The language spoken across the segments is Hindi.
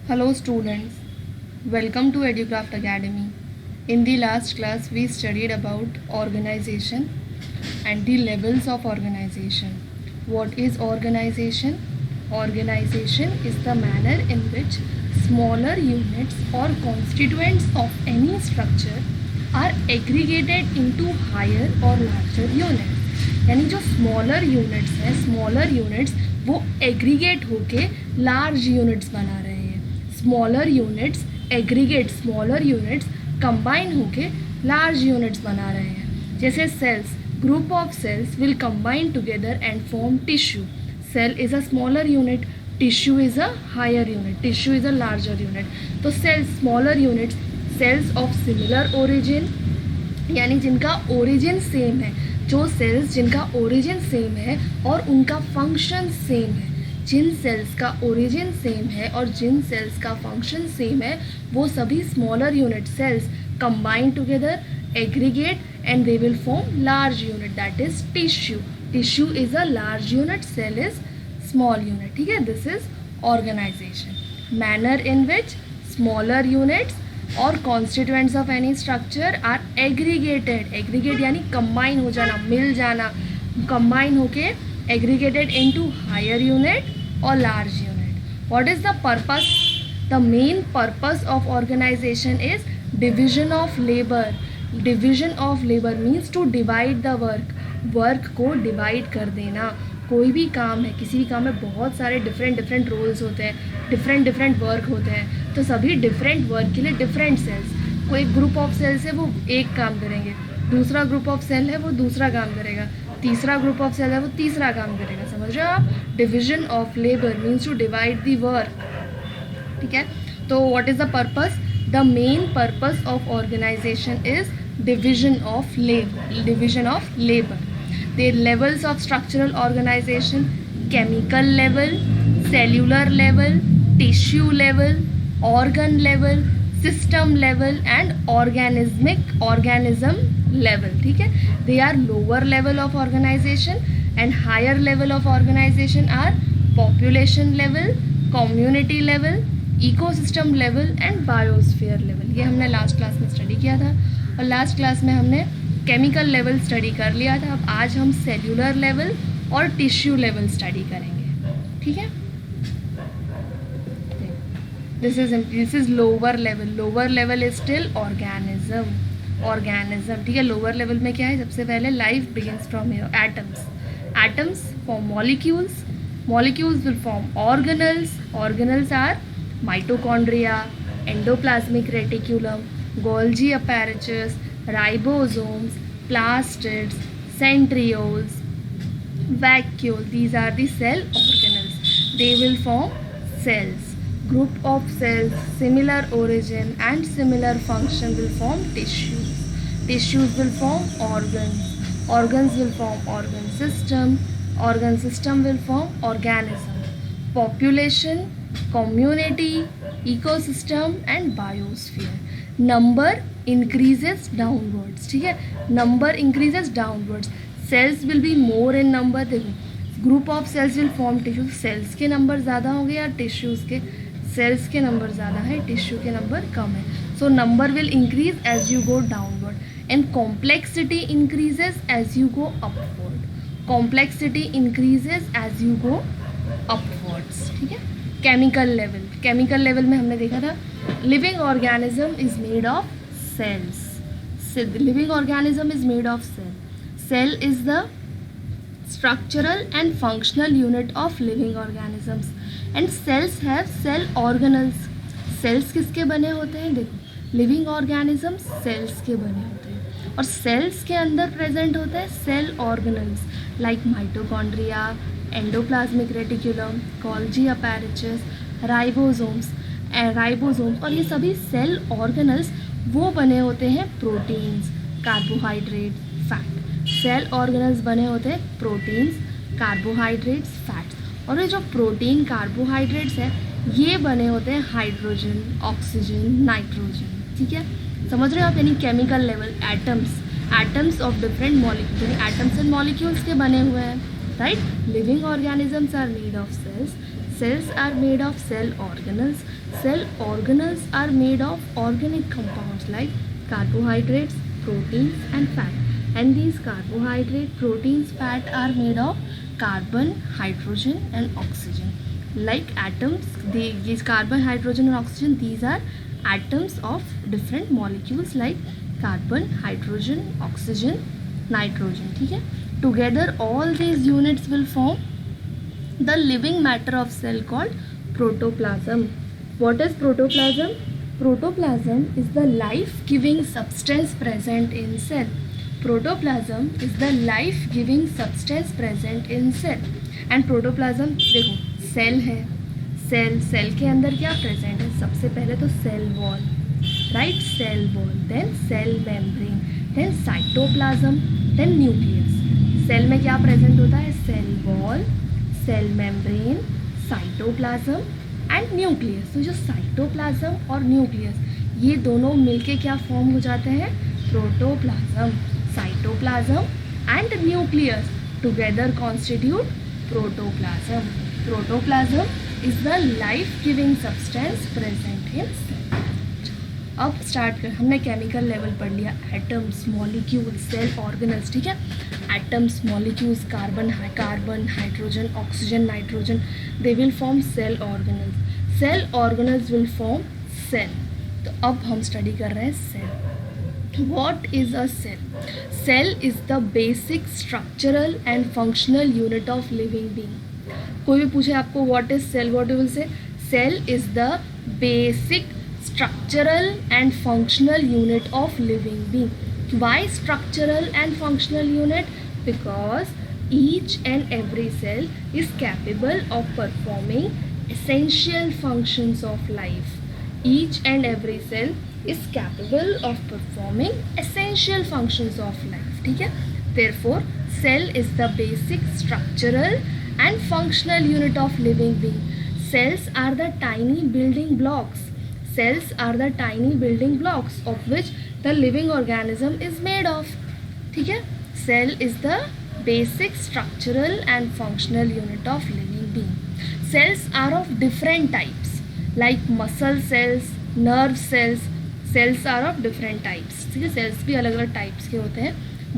Hello students, welcome to EduCraft Academy. In the last class we studied about organization and the levels of organization. What is organization? Organization is the manner in which smaller units or constituents of any structure are aggregated into higher or larger units. यानी जो स्मॉलर यूनिट्स हैं, स्मॉलर यूनिट्स वो एग्रीगेट होके लार्ज यूनिट्स बना रहे हैं. Smaller units aggregate, smaller units combine होके लार्ज यूनिट्स बना रहे हैं. जैसे cells, group of cells will combine together and form tissue. Cell is a smaller unit, tissue is a higher unit, tissue is a larger unit. तो cells smaller units, cells of similar origin यानी जिनका ओरिजिन सेम है, जो सेल्स जिनका ओरिजिन सेम है और उनका फंक्शन सेम है. जिन सेल्स का ओरिजिन सेम है और जिन सेल्स का फंक्शन सेम है वो सभी smaller unit cells combine together, aggregate and they will form large unit, that is tissue. Tissue is a large unit, cell is small unit. ठीक है, this is organisation. Manner in which smaller units or constituents of any structure are aggregated. Aggregate यानी कंबाइन हो जाना, मिल जाना, कंबाइन होके aggregated into higher unit or large unit. What is the purpose? The main purpose of organization is division of labor. Division of labor means to divide the work. Work को divide कर देना. कोई भी काम है, किसी भी काम में बहुत सारे different roles होते हैं, different work होते हैं, तो सभी different work के लिए different cells. कोई ग्रुप ऑफ सेल्स है वो एक काम करेंगे, दूसरा ग्रुप ऑफ सेल है वो दूसरा काम करेगा, तीसरा ग्रुप ऑफ सेल है वो तीसरा काम करेगा. समझ रहे हो आप? Division of labour means to divide the work. ठीक है, तो what is the purpose? The main purpose of organisation is division of labour. Division of labour. The levels of structural organisation: chemical level, cellular level, tissue level, organ level, system level and organism level. ठीक है, they are lower level of organization and higher level of organization are population level, community level, ecosystem level and biosphere level. ये हमने लास्ट क्लास में स्टडी किया था और लास्ट क्लास में हमने केमिकल लेवल स्टडी कर लिया था. अब आज हम सेल्यूलर लेवल और टिश्यू लेवल स्टडी करेंगे. ठीक है, this is lower level. Lower level is still organism. ठीक है, लोअर लेवल में क्या है? सबसे पहले life begins from atoms. Atoms form molecules. Molecules will form organelles. Organelles are mitochondria, endoplasmic reticulum, Golgi apparatus, ribosomes, plastids, centrioles, vacuole. These are the cell organelles. They will form cells. Group of cells similar origin and similar function will form tissues. Tissues will form organs. Organs will form organ system. Organ system will form organism. Population, community, ecosystem and biosphere. Number increases downwards. ठीक है, number increases downwards. Cells will be more in number. देखो, group of cells will form tissues. cells के नंबर ज़्यादा होंगे या tissues के? सेल्स के नंबर ज़्यादा है, टिश्यू के नंबर कम है. So number will increase as you go downward and complexity increases as you go upward. Complexity increases as you go upwards. ठीक है, केमिकल लेवल. केमिकल लेवल में हमने देखा था living organism is made of cells. Living organism is made of cell. Cell is the structural and functional unit of living organisms and cells have cell organelles. cells किसके बने होते हैं? देखो, living organisms cells के बने होते हैं और cells के अंदर present होते हैं cell organelles like mitochondria, endoplasmic reticulum, Golgi apparatus, ribosomes और ये सभी cell organelles वो बने होते हैं proteins, carbohydrates, fat. Cell organelles बने होते हैं प्रोटीन्स, कार्बोहाइड्रेट्स, फैट्स. और ये जो प्रोटीन, कार्बोहाइड्रेट्स है ये बने होते हैं हाइड्रोजन, ऑक्सीजन, नाइट्रोजन. ठीक है, समझ रहे हो आप? यानी chemical level atoms of different molecule, atoms and molecules के बने हुए हैं. Right, living organisms are made of cells. cells are made of cell organelles. Cell organelles are made of organic compounds like carbohydrates, proteins and fat. And these carbohydrate, proteins, fat are made of carbon, hydrogen and oxygen. Like atoms, these carbon, hydrogen and oxygen, these are atoms of different molecules like carbon, hydrogen, oxygen, nitrogen. ठीक है, together all these units will form the living matter of cell called protoplasm. What is protoplasm? Protoplasm is the life-giving substance present in cell. Protoplasm is the life-giving substance present in cell. And protoplasm, देखो सेल है, सेल के अंदर क्या प्रेजेंट है? सबसे पहले तो cell wall, right, cell wall, then cell membrane, then cytoplasm, then nucleus. Cell में क्या प्रेजेंट होता है? Cell wall, cell membrane, cytoplasm and nucleus. तो जो साइटोप्लाज्म और न्यूक्लियस ये दोनों मिलके क्या फॉर्म हो जाते हैं? Protoplasm. Cytoplasm and nucleus together constitute protoplasm. Protoplasm is the life giving substance present in cell. अब स्टार्ट कर, हमने केमिकल लेवल पढ़ लिया, एटम्स, मॉलिक्यूल्स, सेल ऑर्गेनल्स. ठीक है, atoms, molecules, carbon, hydrogen, oxygen, nitrogen, they will form cell organelles. Cell organelles will form cell. तो अब हम स्टडी कर रहे हैं cell. What is a cell? Cell is the basic structural and functional unit of living being. कोई भी पूछे आपको what is cell, what you will say? Cell is the basic structural and functional unit of living being. Why structural and functional unit? Because each and every cell is capable of performing essential functions of life. Each and every cell is capable of performing essential functions of life. ठीक है, therefore cell is the basic structural and functional unit of living being. Cells are the tiny building blocks. Cells are the tiny building blocks of which the living organism is made of. ठीक है, cell is the basic structural and functional unit of living being. Cells are of different types like muscle cells, nerve cells. Cells are of different types. ठीक है, cells भी अलग अलग types के होते हैं.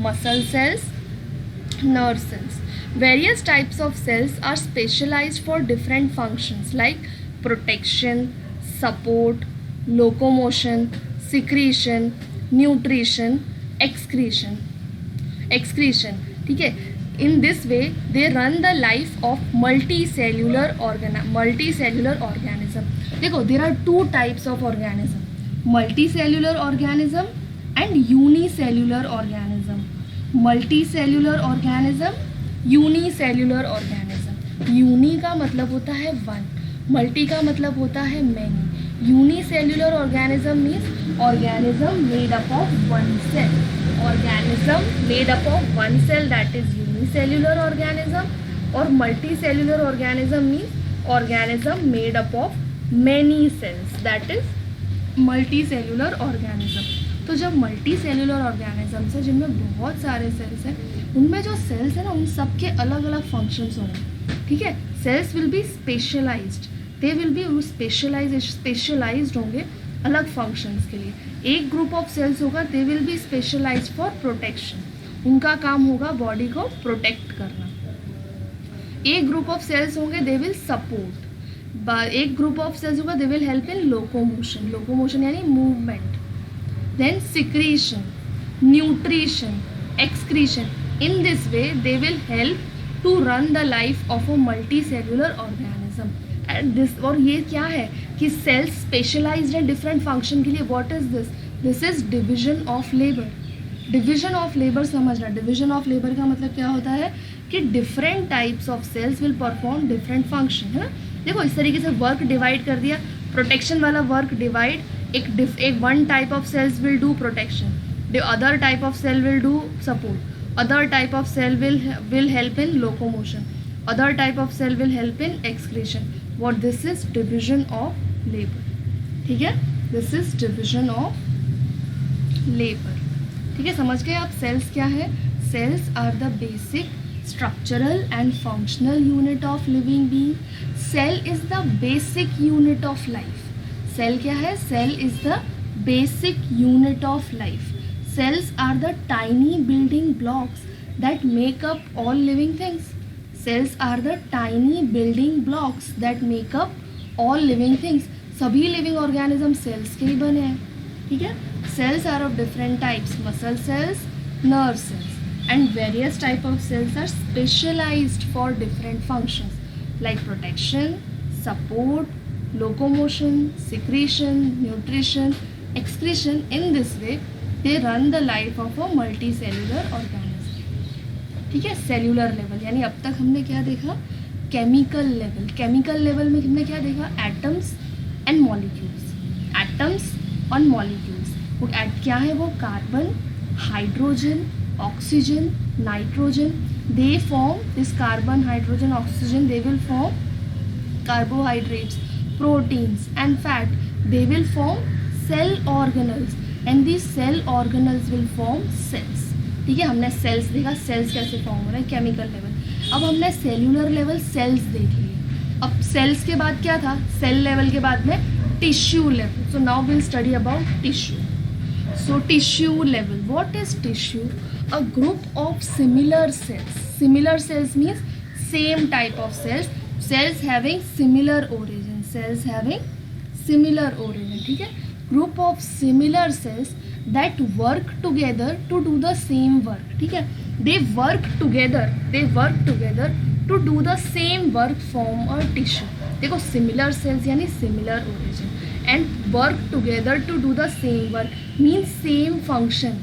Muscle cells, nerve cells. Various types of cells are specialized for different functions like protection, support, locomotion, secretion, nutrition, excretion. ठीक है, in this way they run the life of multicellular organism. देखो, there are two types of organism, multicellular organism and unicellular organism. Multicellular organism, unicellular organism. uni का मतलब होता है one, multi का मतलब होता है many. Unicellular organism means organism made up of one cell. Organism made up of one cell, that is unicellular organism. और multicellular organism means organism made up of many cells, that is multicellular organism. तो जब multicellular organisms है जिनमें बहुत सारे cells हैं, उनमें जो cells है ना, उन सब के अलग अलग functions होंगे. ठीक है, cells will be specialized. They will be specialised होंगे अलग फंक्शंस के लिए. एक ग्रुप ऑफ सेल्स होगा, they will be specialised for protection. उनका काम होगा बॉडी को प्रोटेक्ट करना. एक ग्रुप ऑफ सेल्स होंगे, दे विल सपोर्ट. एक ग्रुप ऑफ सेल्स होगा, they will help in locomotion. Locomotion यानी movement. Then secretion, nutrition, excretion. In this way they will help to run the life of a multi cellular organism. This, और ये क्या है कि सेल्स स्पेशलाइज्ड है डिफरेंट फंक्शन के लिए. What is this? This is division of labour. Division of labour समझना. डिविजन ऑफ लेबर का मतलब क्या होता है कि different types of cells will perform different function, है ना. देखो, इस तरीके से वर्क डिवाइड कर दिया. प्रोटेक्शन वाला वर्क डिवाइड, एक one type of cells will do protection, the other type of cell will do support, other type of cell will help in locomotion, other type of cell will help in excretion. What this is? Division of labor. ठीक है, this is division of labor. ठीक है, समझ गए आप. सेल्स क्या है? Cells are the basic structural and functional unit of living being. Cell is the basic unit of life. Cell क्या है? Cell is the basic unit of life. Cells are the tiny building blocks that make up all living things. Cells are the tiny building blocks that make up all living things. सभी living organism cells के ही बने हैं, ठीक है. Cells are of different types, muscle cells, nerve cells, and various type of cells are specialized for different functions like protection, support, locomotion, secretion, nutrition, excretion. In this way they run the life of a multicellular organism, ठीक है. सेल्यूलर लेवल यानी अब तक हमने क्या देखा? Chemical level. केमिकल लेवल में हमने क्या देखा? Atoms and molecules. एटम्स और मॉलिक्यूल्स वो क्या है? वो carbon, hydrogen, oxygen, nitrogen. They form this carbon, hydrogen, oxygen. They will form carbohydrates, proteins and fat. They will form cell organelles and these cell organelles will form cells, ठीक है. हमने सेल्स देखा, सेल्स कैसे फॉर्म हो रहे हैं केमिकल लेवल. अब हमने सेल्यूलर लेवल सेल्स देख लिए. अब सेल्स के बाद क्या था? सेल लेवल के बाद में tissue level. So now will study about tissue. So tissue level, what is tissue? A group of similar cells. Similar cells means same type of cells. Cells having similar origin. Cells having similar origin, ठीक है. Group of similar cells that work together to do the same work, ठीक है. They work together to do the same work, form a tissue. देखो similar cells यानी similar origin and work together to do the same work means same function.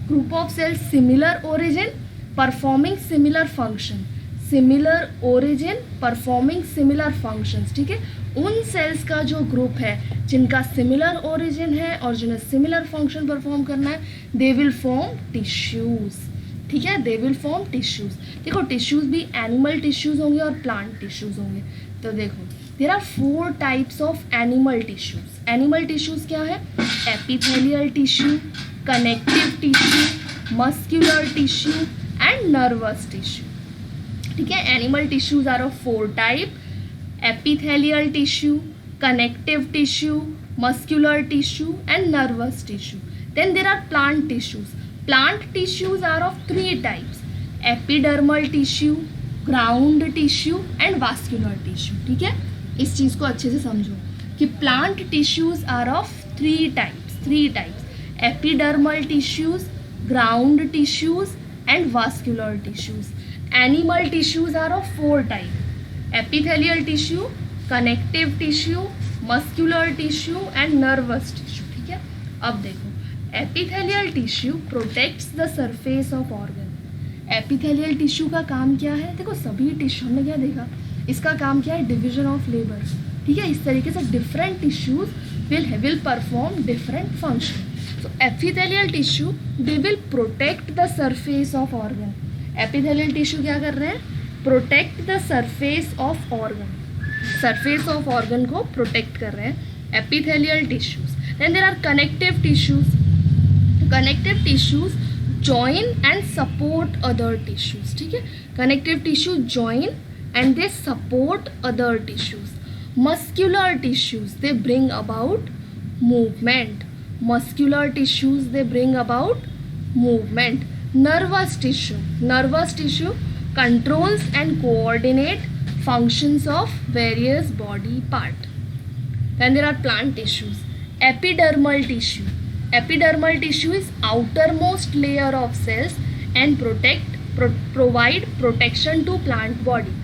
Group of cells similar origin performing similar function. Similar origin performing similar functions, ठीक है. उन सेल्स का जो ग्रुप है जिनका सिमिलर ओरिजिन है और जिन्हें सिमिलर फंक्शन परफॉर्म करना है, दे विल फॉर्म टिश्यूज, ठीक है. They will form tissues. देखो टिश्यूज भी एनिमल टिश्यूज होंगे और प्लांट टिश्यूज होंगे. तो देखो there are 4 types of animal tissues. Animal tissues क्या है? Epithelial tissue, connective tissue, muscular tissue and nervous tissue, ठीक है. Animal tissues are of 4 type: epithelial tissue, connective tissue, muscular tissue and nervous tissue. Then there are plant tissues. Plant tissues are of 3 types: epidermal tissue, ground tissue and vascular tissue, ठीक है. इस चीज़ को अच्छे से समझो कि plant tissues are of 3 types: epidermal tissues, ground tissues and vascular tissues. Animal tissues are of 4 types: epithelial tissue, connective tissue, muscular tissue and nervous tissue, ठीक है. अब देखो epithelial tissue protects the surface of organ. epithelial tissue का काम क्या है? देखो सभी टिश्यू हमने क्या देखा, इसका काम क्या है? डिविजन ऑफ लेबर, ठीक है. इस तरीके से different tissues will perform different function. So epithelial tissue they will protect the surface of organ. Epithelial tissue क्या कर रहे हैं? Protect the surface of organ. Surface of organ को प्रोटेक्ट कर रहे हैं epithelial tissues. Then there are connective tissues. Connective tissues join and support other tissues, ठीक है. Connective tissue join and they support other tissues. Muscular tissues they bring about movement. Muscular tissues they bring about movement. Nervous tissue controls and coordinate functions of various body part. Then there are plant tissues. Epidermal tissue is outermost layer of cells and provide protection to plant body.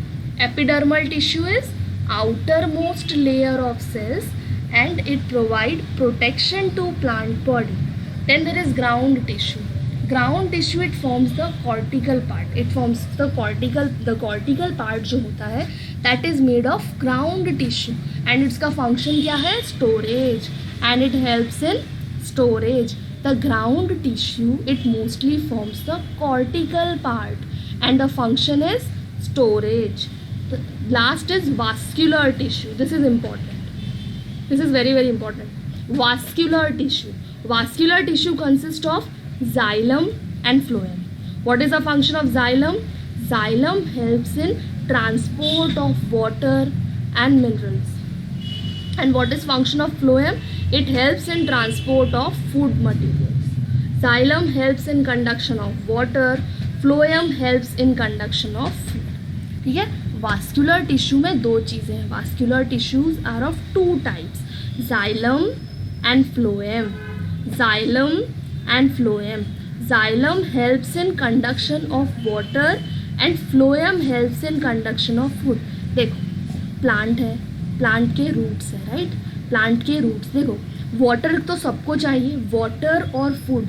Epidermal tissue is outermost layer of cells and it provide protection to plant body. Then there is ground tissue. Ground tissue it forms the cortical part. It forms the cortical part जो होता है that is made of ground tissue and इसका फंक्शन क्या है? Storage and it helps in storage. The ground tissue it mostly forms the cortical part and the function is storage. Last is vascular tissue. This is important. This is very important. Vascular tissue consists of xylem and phloem. What is the function of xylem? Xylem helps in transport of water and minerals. And what is function of phloem? It helps in transport of food materials. Xylem helps in conduction of water. Phloem helps in conduction of food. ठीक है. वास्कुलर टिश्यू में दो चीज़ें हैं. Vascular tissues are of two types, xylem and phloem. Xylem and phloem. Xylem helps in conduction of water and phloem helps in conduction of food. देखो प्लांट है, प्लांट के रूट्स है, राइट. प्लांट के रूट्स देखो, वाटर तो सबको चाहिए, वाटर और फूड.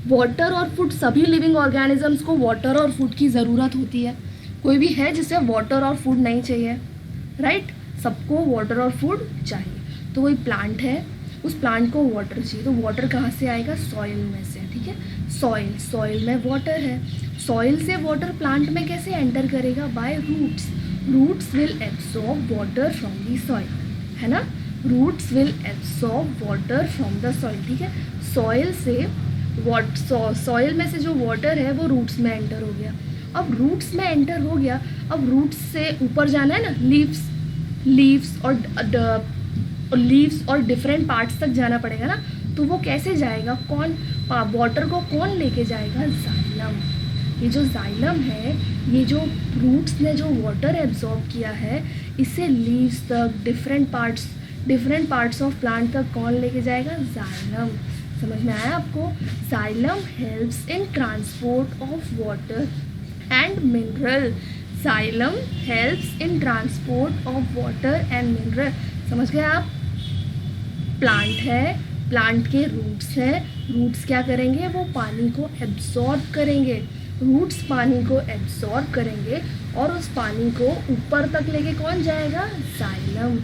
वाटर और फूड, सभी लिविंग ऑर्गेनिजम्स को वाटर और फूड की ज़रूरत होती है. कोई भी है जिसे वाटर और फूड नहीं चाहिए, राइट. सबको वाटर और फूड चाहिए. तो कोई प्लांट है, उस प्लांट को वाटर चाहिए. तो वाटर कहाँ से आएगा? सॉइल में से. ठीक है, सॉइल, सॉइल में वाटर है. सॉइल से वाटर प्लांट में कैसे एंटर करेगा? By roots. Roots will absorb water from the soil, है ना. Roots will absorb water from the soil. ठीक है, सॉइल से सॉइल में से जो वाटर है वो रूट्स में एंटर हो गया. अब रूट्स में एंटर हो गया, अब रूट्स से ऊपर जाना है ना, लीव्स और डिफरेंट पार्ट्स तक जाना पड़ेगा ना. तो वो कैसे जाएगा? कौन वाटर को कौन लेके जाएगा? जाइलम. ये जो जाइलम है, ये जो रूट्स ने जो वाटर एब्जॉर्ब किया है, इसे लीव्स तक, डिफरेंट पार्ट्स ऑफ प्लांट तक कौन लेके जाएगा? जाइलम. समझ में आया आपको? Xylem helps in transport of water and mineral. Xylem helps in transport of water and mineral. समझ गए आप? प्लांट है, प्लांट के रूट्स हैं. रूट्स क्या करेंगे? वो पानी को एब्जॉर्ब करेंगे. रूट्स पानी को एब्जॉर्ब करेंगे और उस पानी को ऊपर तक लेके कौन जाएगा? जाइलम.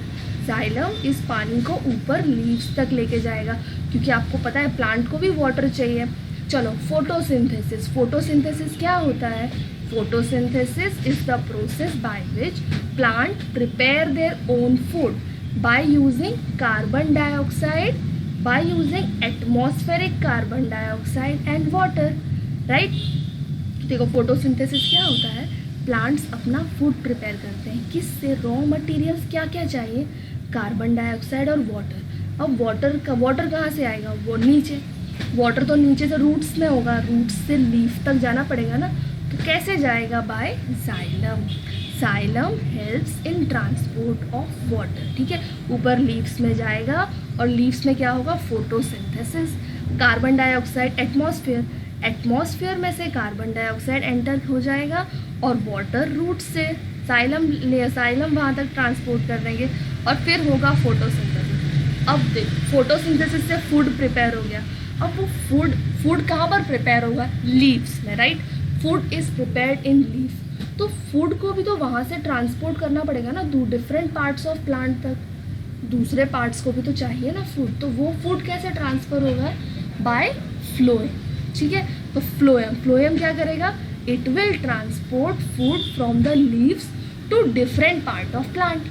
जाइलम इस पानी को ऊपर लीव्स तक लेके जाएगा, क्योंकि आपको पता है प्लांट को भी वाटर चाहिए. चलो, फोटोसिंथेसिस. फोटोसिंथेसिस क्या होता है? Photosynthesis is the process by which plant prepare their own food by using carbon dioxide, by using atmospheric carbon dioxide and water, right. देखो, फोटोसिंथेसिस क्या होता है? प्लांट्स अपना फूड प्रिपेयर करते हैं. किससे? रॉ मटेरियल्स क्या क्या चाहिए? कार्बन डाइऑक्साइड और वाटर. अब वाटर कहाँ से आएगा? वो नीचे. वाटर तो नीचे से रूट्स में होगा, रूट्स से लीफ तक जाना पड़ेगा ना. तो कैसे जाएगा? By xylem. Xylem helps in transport of water. ठीक है, ऊपर लीव्स में जाएगा और लीव्स में क्या होगा? फोटोसिंथेसिस. कार्बन डाइऑक्साइड एटमॉस्फेयर में से कार्बन डाइऑक्साइड एंटर हो जाएगा और वाटर रूट्स से जाइलम वहाँ तक ट्रांसपोर्ट कर देंगे और फिर होगा फोटोसिंथेसिस. अब देख, फोटोसिंथेसिस से फूड प्रिपेयर हो गया. अब वो फूड कहाँ पर प्रिपेयर होगा? लीव्स में, right. Food is prepared in leaves. तो फूड को भी तो वहाँ से ट्रांसपोर्ट करना पड़ेगा ना, डिफरेंट पार्ट्स ऑफ प्लांट तक. दूसरे पार्ट्स को भी तो चाहिए ना फूड. तो वो फूड कैसे ट्रांसफर होगा? By phloem. ठीक है, तो फ्लोएम क्या करेगा? It will transport food from the leaves to different part of plant.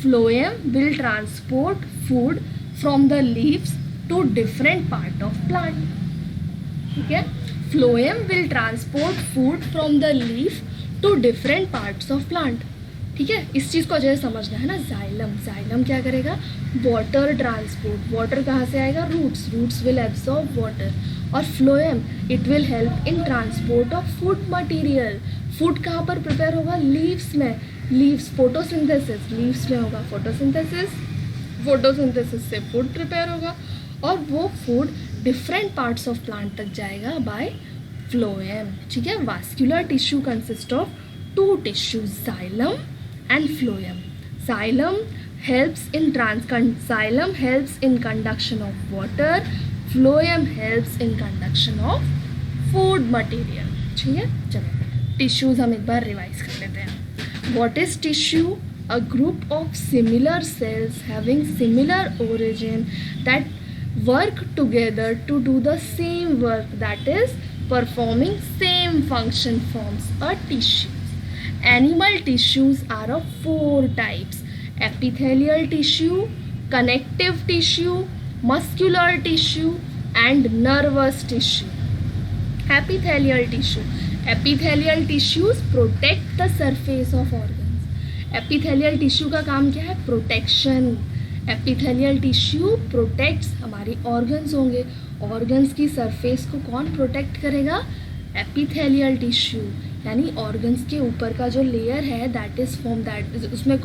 Phloem will transport food from the leaves to different part of plant. ठीक है, phloem will transport food from the leaf to different parts of plant. ठीक है, इस चीज़ को अच्छे से समझना है ना. जाइलम क्या करेगा? Water transport. वाटर कहाँ से आएगा? Roots will absorb water. और phloem it will help in transport of food material. Food कहाँ पर प्रिपेयर होगा? लीव्स में. लीव्स, फोटोसिंथेसिस, लीव्स में होगा फोटोसिंथेसिस से फूड प्रिपेयर होगा और वो food different parts of plant तक जाएगा बाय फ्लोएम. ठीक है, vascular tissue consist of two tissues, xylem and phloem. Xylem helps in conduction of water. Phloem helps in conduction of food material. ठीक है, चलो टिश्यूज हम एक बार रिवाइज कर लेते हैं. What is tissue? A group of similar cells having similar origin that work together to do the same work, that is performing same function, forms a tissue. Animal tissues are of 4 types: epithelial tissue, connective tissue, muscular tissue and nervous tissue. epithelial tissue. Epithelial tissues protect the surface of organs. epithelial tissue का काम क्या है? प्रोटेक्शन. epithelial tissue protects हमारी organs होंगे. organs की surface को कौन protect करेगा? epithelial tissue. यानी organs के ऊपर का जो layer है that is formed that उसमें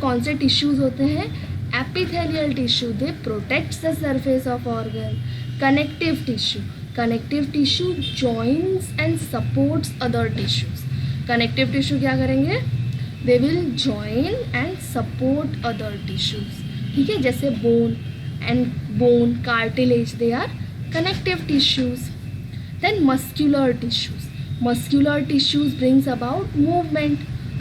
कौन से tissues होते हैं? epithelial tissue. They protects the surface of organ. Connective tissue. Connective tissue joins and supports other tissues. Connective tissue क्या करेंगे? They will join and support other tissues. ठीक है, जैसे bone, cartilage, they are connective tissues. Then muscular tissues. Muscular tissues brings about movement.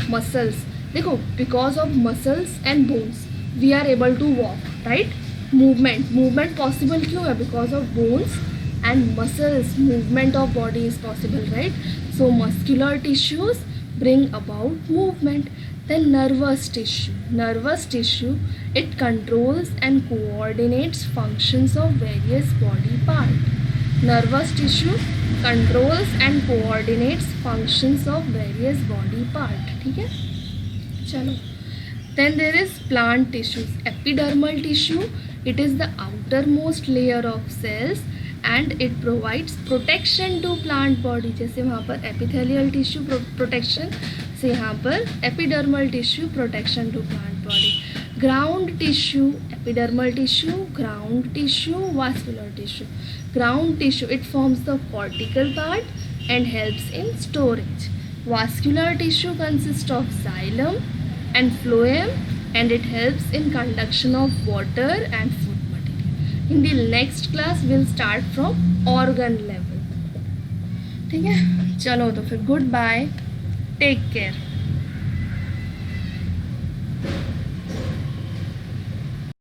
Muscles. देखो, because of muscles and bones we are able to walk, right? Movement possible क्यों है? Because of bones and muscles, movement of body is possible, right? So muscular tissues bring about movement. Then nervous tissue, it controls and coordinates functions of various body parts. Nervous tissue controls and coordinates functions of various body parts. ठीक है, चलो. Then there is plant tissues. Epidermal tissue, it is the outermost layer of cells and it provides protection to plant body. जैसे वहाँ पर epithelial tissue protection, से यहाँ पर epidermal tissue protection to plant body. Ground tissue, epidermal tissue, ground tissue, vascular tissue. Ground tissue, it forms the cortical part and helps in storage. Vascular tissue consists of xylem and phloem and it helps in conduction of water and food. In the next class we'll start from organ level. ठीक है, चलो तो फिर गुड बाय, टेक केयर.